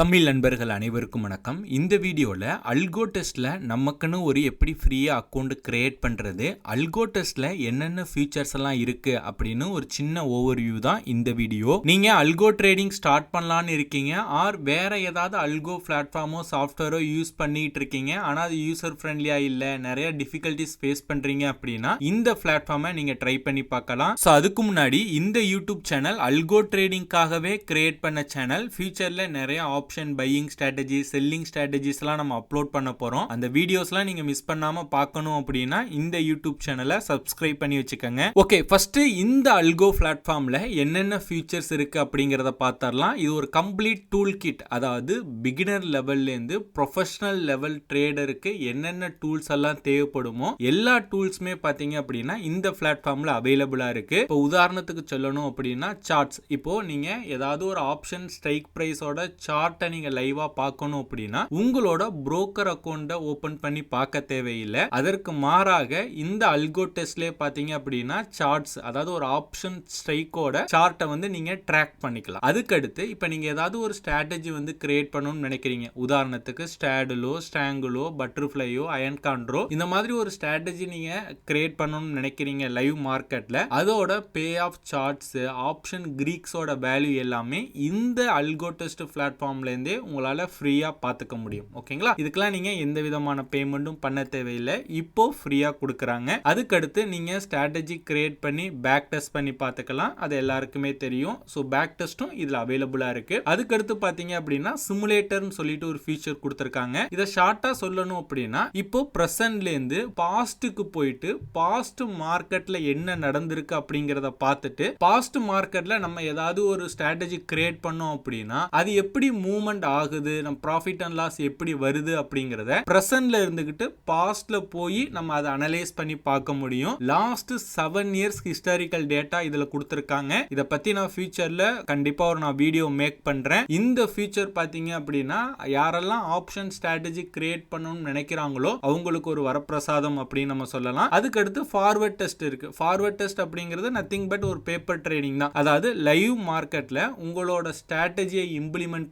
தமிழ் நண்பர்கள் அனைவருக்கும் வணக்கம். இந்த வீடியோவில் அல்கோ டெஸ்ட்டில் நமக்குன்னு ஒரு எப்படி ஃப்ரீயாக அக்கௌண்ட் கிரியேட் பண்ணுறது, அல்கோ டெஸ்ட்டில் என்னென்ன ஃபீச்சர்ஸ் எல்லாம் இருக்குது அப்படின்னு ஒரு சின்ன ஓவர்வியூ தான் இந்த வீடியோ. நீங்கள் அல்கோ ட்ரேடிங் ஸ்டார்ட் பண்ணலான்னு இருக்கீங்க, ஆர் வேறு ஏதாவது அல்கோ பிளாட்ஃபார்மோ சாஃப்ட்வேரோ யூஸ் பண்ணிட்டு இருக்கீங்க, ஆனால் அது யூசர் ஃப்ரெண்ட்லியாக இல்லை, நிறைய டிஃபிகல்ட்டிஸ் ஃபேஸ் பண்ணுறீங்க அப்படின்னா இந்த பிளாட்ஃபார்மை நீங்கள் ட்ரை பண்ணி பார்க்கலாம். ஸோ அதுக்கு முன்னாடி இந்த யூடியூப் சேனல் அல்கோ ட்ரேடிங்காகவே கிரியேட் பண்ண சேனல். ஃபியூச்சரில் நிறைய ஆப்ஷன் பையிங் ஸ்ட்ராட்டஜி, செல்லிங் ஸ்ட்ராட்டஜிஸ்லாம் நம்ம அப்லோட் பண்ண போகிறோம். அந்த வீடியோஸ்லாம் நீங்கள் மிஸ் பண்ணாமல் பார்க்கணும் அப்படின்னா இந்த யூடியூப் சேனலை சப்ஸ்கிரைப் பண்ணி வச்சுக்கோங்க. ஓகே, ஃபஸ்ட்டு இந்த அல்கோ பிளாட்ஃபார்மில் என்னென்ன ஃபீச்சர்ஸ் இருக்குது அப்படிங்கிறத பார்த்துடலாம். இது ஒரு கம்ப்ளீட் டூல் கிட், அதாவது பிகினர் லெவல்லேருந்து ப்ரொஃபஷனல் லெவல் ட்ரேடருக்கு என்னென்ன டூல்ஸ் எல்லாம் தேவைப்படுமோ எல்லா டூல்ஸுமே பார்த்தீங்க அப்படின்னா இந்த பிளாட்ஃபார்மில் அவைலபிளாக இருக்குது. இப்போ உதாரணத்துக்கு சொல்லணும் அப்படின்னா சார்ட்ஸ். இப்போது நீங்கள் ஏதாவது ஒரு ஆப்ஷன் ஸ்ட்ரைக் ப்ரைஸோட சார்ட்டை நீங்கள் லைவா பார்க்கணும் அப்படின்னா உங்களோட புரோக்கர் அக்கௌண்ட்டை ஓபன் பண்ணி பார்க்க தேவையில்லை. அதற்கு மாறாக இந்த அல்கோ டெஸ்ட்லயே பார்த்தீங்க அப்படின்னா சார்ட்ஸ், அதாவது ஒரு ஆப்ஷன் ஸ்ட்ரைக்கோட சார்ட்டை வந்து நீங்க ட்ராக் பண்ணிக்கலாம். அதுக்கடுத்து இப்போ நீங்க ஏதாவது ஒரு ஸ்ட்ராட்டஜி வந்து கிரியேட் பண்ணணும்னு நினைக்கிறீங்க, உதாரணத்துக்கு ஸ்டாடுலோ, ஸ்டாங்குலோ, பட்டர்ஃப்ளையோ, அயன் கான்ட்ரோ, இந்த மாதிரி ஒரு ஸ்ட்ராட்டஜி நீங்க கிரியேட் பண்ணணும்னு நினைக்கிறீங்க லைவ் மார்க்கெட்ல, அதோட bay of charts, option கிரீக்ஸோட value எல்லாமே இந்த அல்கோ டெஸ்ட் பிளாட்ஃபார்ம்ல இருந்தே உங்களால ஃப்ரீயா பார்த்துக்க முடியும். ஓகேங்களா? இதுக்கெல்லாம் நீங்க எந்த விதமான பேமெண்ட்டும் பண்ண தேவையில்லை, இப்போ ஃப்ரீயா கொடுக்குறாங்க. அதுக்கடுத்து நீங்க ஸ்ட்ராட்டஜி கிரியேட் பண்ணி பேக் டெஸ்ட் பண்ணி பார்த்துக்கலாம். அது எல்லாருக்குமே தெரியும். ஸோ பேக் டெஸ்ட்டும் இதுல அவைலபிளா இருக்கு. அதுக்கடுத்து பாத்தீங்க அப்படின்னா சிமுலேட்டர்னு சொல்லிட்டு ஒரு ஃபீச்சர் கொடுத்துருக்காங்க. இதை ஷார்ட்டா சொல்லணும் அப்படின்னா இப்போ பிரசன்ட்ல இருந்து பாஸ்டுக்கு போயிட்டு பாஸ்ட் மார்க்கெட்ல என்ன நடந்திருக்கு அப்படிங்கறத பார்த்துட்டு பாஸ்ட் மார்க்கெட்ல நம்ம ஏதாவது ஒரு ஸ்ட்ராட்டஜி கிரியேட் பண்ணோம் அப்படின்னா அது எப்படி மூவ்மெண்ட் ஆகுது, நம்ம ப்ராஃபிட் அண்ட் லாஸ் எப்படி வருது அப்படிங்கறத பிரசன்ட்ல இருந்துகிட்டு பாஸ்ட்ல போய் நம்ம அதை அனலைஸ் பண்ணி பார்க்க முடியும். லாஸ்ட் 7 இயர்ஸ் ஹிஸ்டாரிக்கல் டேட்டா இதுல கொடுத்திருக்காங்க. இத பத்தி நான் ஃபியூச்சர்ல கண்டிப்பா நான் வீடியோ மேக் பண்றேன். இந்த ஃபீச்சர் பாத்தீங்க அப்படின்னா யாரெல்லாம் ஆப்ஷன் ஸ்ட்ராட்டஜி கிரியேட் பண்ணணும்னு நினைக்கிறாங்களோ அவங்களுக்கு ஒரு வரப்பிரசாதம் அப்படின்னு நம்ம சொல்லலாம். அதுக்கடுத்து ஃபார்வர்ட் டெஸ்ட் இருக்கு. ஃபார்வர்ட் டெஸ்ட் அப்படிங்கிறது நத்திங் பட் ஒரு பேப்பர் ட்ரேடிங் தான். அதாவது லைவ் மார்க்கெட்ல உங்களோட ஸ்ட்ராட்டஜியை இம்ப்ளிமெண்ட்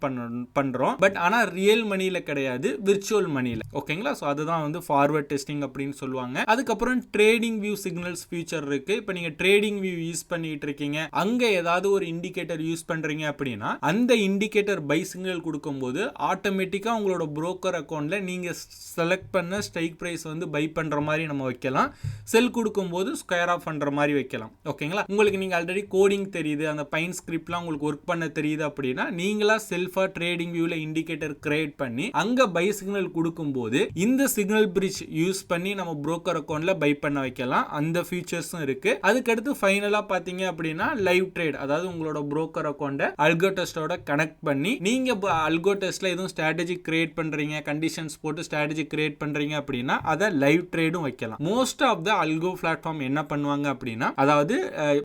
பண்றோம், பட் ஆனா ரியல் மணில கிடையாது, விர்ச்சுவல் மணில. ஓகேங்களா? சோ அதுதான் வந்து ஃபார்வர்ட் டெஸ்டிங் அப்படின்னு சொல்லுவாங்க. அதுக்கப்புறம் ட்ரேடிங் வியூ சிக்னல்ஸ் ஃபீச்சர் இருக்கு. இப்போ நீங்க ட்ரேடிங் வியூ யூஸ் பண்ணிட்டு இருக்கீங்க, அங்க ஏதாவது ஒரு இண்டிகேட்டர் யூஸ் பண்றீங்க அப்படின்னா அந்த இண்டிகேட்டர் பை சிக்னல் கொடுக்கும்போது ஆட்டோமேட்டிக்கா உங்களோட புரோக்கர் அக்கௌண்ட்ல நீங்க செலக்ட் பண்ண ஸ்ட்ரைக் பிரைஸ் வந்து பை பண்ற மாதிரி நம்ம வைக்கலாம். செல் கொடுக்கும்போது ஸ்கொயர் ஆஃப் பண்ற மாதிரி வைக்கலாம். ஓகேங்களா? உங்களுக்கு நீங்க ஆல்ரெடி கோடிங் தெரியுது, அந்த பைன் ஸ்கிரிப்ட்லாம் உங்களுக்கு ஒர்க் பண்ண தெரியுது அப்படின்னா நீங்களா செல்ஃபா ட்ரேடிங் வியூல இண்டிகேட்டர் கிரியேட் பண்ணி அங்க பை சிக்னல் கொடுக்கும்போது இந்த சிக்னல் பிரிட்ஜ் யூஸ் பண்ணி நம்ம புரோக்கர் அக்கௌண்ட்ல பை பண்ண வைக்கலாம். அந்த ஃபீச்சர்ஸும் இருக்கு. அதுக்கடுத்து ஃபைனலா பாத்தீங்க அப்படின்னா லைவ் ட்ரேட், அதாவது உங்களோட புரோக்கர் அக்கௌண்ட்டை அல்கோ டெஸ்டோட கனெக்ட் பண்ணி நீங்க அல்கோ டெஸ்ட்ல எதுவும் ஸ்ட்ராட்டஜி கிரியேட் பண்றீங்க, கண்டிஷன்ஸ் போட்டு ஸ்ட்ராட்டஜி கிரியேட் பண்றீங்க அப்படின்னா அதை லைவ் ட்ரேடும் வைக்கலாம். மோஸ்ட் ஆஃப் த அல்கோ பிளாட்ஃபார்ம் என்ன பண்ணுவாங்க அப்படின்னா, அதாவது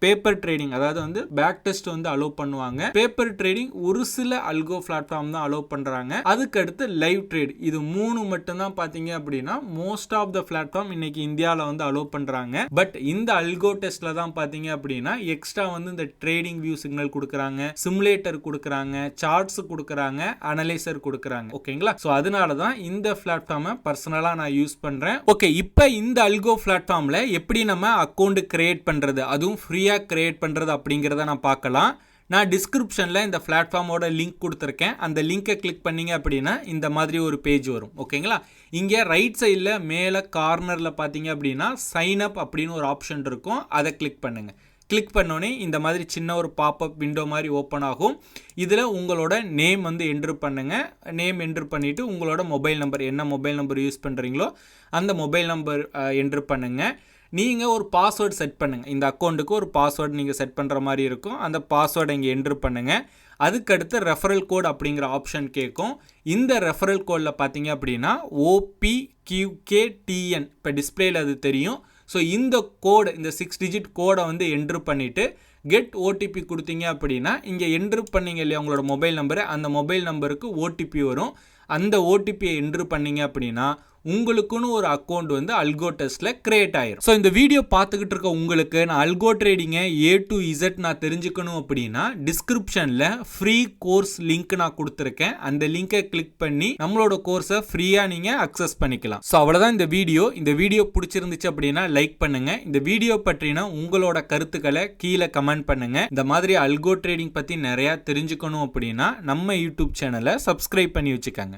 பேப்பர் ட்ரேடிங், அதாவது வந்து பேக் டெஸ்ட் வந்து அலோவ் பண்ணுவாங்க. பேப்பர் ட்ரேடிங் ஒரு சில அல்கோ பிளாட்ஃபார்ம் தான் அலோவ் பண்றாங்க. அதுக்கு அடுத்து லைவ் ட்ரேட், இது மூணு மட்டும் தான் பாத்தீங்க அப்படின்னா மோஸ்ட் ஆஃப் த பிளாட்ஃபார்ம் இன்னைக்கு இந்தியால வந்து அலோவ் பண்றாங்க. பட் இந்த அல்கோ டெஸ்ட்ல தான் பாத்தீங்க அப்படின்னா எக்ஸ்ட்ரா வந்து இந்த ட்ரேடிங் வியூ சிக்னல் கொடுக்கறாங்க, சிமுலேட்டர் கொடுக்கறாங்க, சார்ட்ஸ் கொடுக்கறாங்க, அனலைசர் கொடுக்கறாங்க. ஓகேங்களா? சோ அதனால தான் இந்த பிளாட்ஃபார்மை பர்சனலா நான் யூஸ் பண்றேன். ஓகே, இப்போ இந்த அல்கோ பிளாட்ஃபார்ம்ல எப்படி நம்ம அக்கவுண்ட் கிரியேட் பண்றது, அதுவும் ஃப்ரீயா கிரியேட் பண்றது அப்படிங்கறத நான் பார்க்கலாம். நான் டிஸ்கிரிப்ஷனில் இந்த பிளாட்ஃபார்மோட லிங்க் கொடுத்துருக்கேன். அந்த லிங்கை கிளிக் பண்ணீங்க அப்படின்னா இந்த மாதிரி ஒரு பேஜ் வரும். ஓகேங்களா? இங்கே ரைட் சைடில் மேலே கார்னரில் பார்த்தீங்க அப்படின்னா சைன் அப் அப்படின்னு ஒரு ஆப்ஷன் இருக்கும். அதை கிளிக் பண்ணுங்கள். கிளிக் பண்ணோன்னே இந்த மாதிரி சின்ன ஒரு பாப்அப் விண்டோ மாதிரி ஓப்பன் ஆகும். இதில் உங்களோட நேம் வந்து என்ட்ரு பண்ணுங்கள். நேம் என்ட்ரு பண்ணிவிட்டு உங்களோட மொபைல் நம்பர், என்ன மொபைல் நம்பர் யூஸ் பண்ணுறீங்களோ அந்த மொபைல் நம்பர் என்ட்ரு பண்ணுங்கள். நீங்கள் ஒரு பாஸ்வேர்டு செட் பண்ணுங்கள். இந்த அக்கௌண்ட்டுக்கு ஒரு பாஸ்வேர்டு நீங்கள் செட் பண்ணுற மாதிரி இருக்கும். அந்த பாஸ்வேர்டை இங்கே என்ட்ரு பண்ணுங்கள். அதுக்கடுத்து ரெஃபரல் கோட் அப்படிங்கிற ஆப்ஷன் கேட்கும். இந்த ரெஃபரல் கோடில் பார்த்தீங்க அப்படின்னா OPQKTN, இப்போ டிஸ்பிளேயில் அது தெரியும். ஸோ இந்த கோடு, இந்த 6 டிஜிட் கோடை வந்து என்ட்ரு பண்ணிவிட்டு கெட் ஓடிபி கொடுத்தீங்க அப்படின்னா இங்கே என்ட்ரு பண்ணீங்க இல்லையா உங்களோட மொபைல் நம்பரு, அந்த மொபைல் நம்பருக்கு ஓடிபி வரும். அந்த ஓடிபியை என்ட்ரு பண்ணீங்க அப்படின்னா உங்களுக்குன்னு ஒரு அக்கௌண்ட் வந்து அல்கோ டெஸ்ட்ல கிரியேட் ஆயிரும். ஸோ இந்த வீடியோ பார்த்துக்கிட்டு இருக்க உங்களுக்கு நான் அல்கோ ட்ரேடிங்கை A to Z நான் தெரிஞ்சுக்கணும் அப்படின்னா டிஸ்கிரிப்ஷன்ல ஃப்ரீ கோர்ஸ் லிங்க் நான் கொடுத்துருக்கேன். அந்த லிங்கை கிளிக் பண்ணி நம்மளோட கோர்ஸை ஃப்ரீயா நீங்க அக்சஸ் பண்ணிக்கலாம். ஸோ அவ்வளவுதான் இந்த வீடியோ பிடிச்சிருந்துச்சு அப்படின்னா லைக் பண்ணுங்க. இந்த வீடியோ பற்றின உங்களோட கருத்துக்களை கீழே கமெண்ட் பண்ணுங்க. இந்த மாதிரி அல்கோ ட்ரேடிங் பத்தி நிறைய தெரிஞ்சுக்கணும் அப்படின்னா நம்ம யூடியூப் சேனலை சப்ஸ்கிரைப் பண்ணி வச்சுக்கோங்க.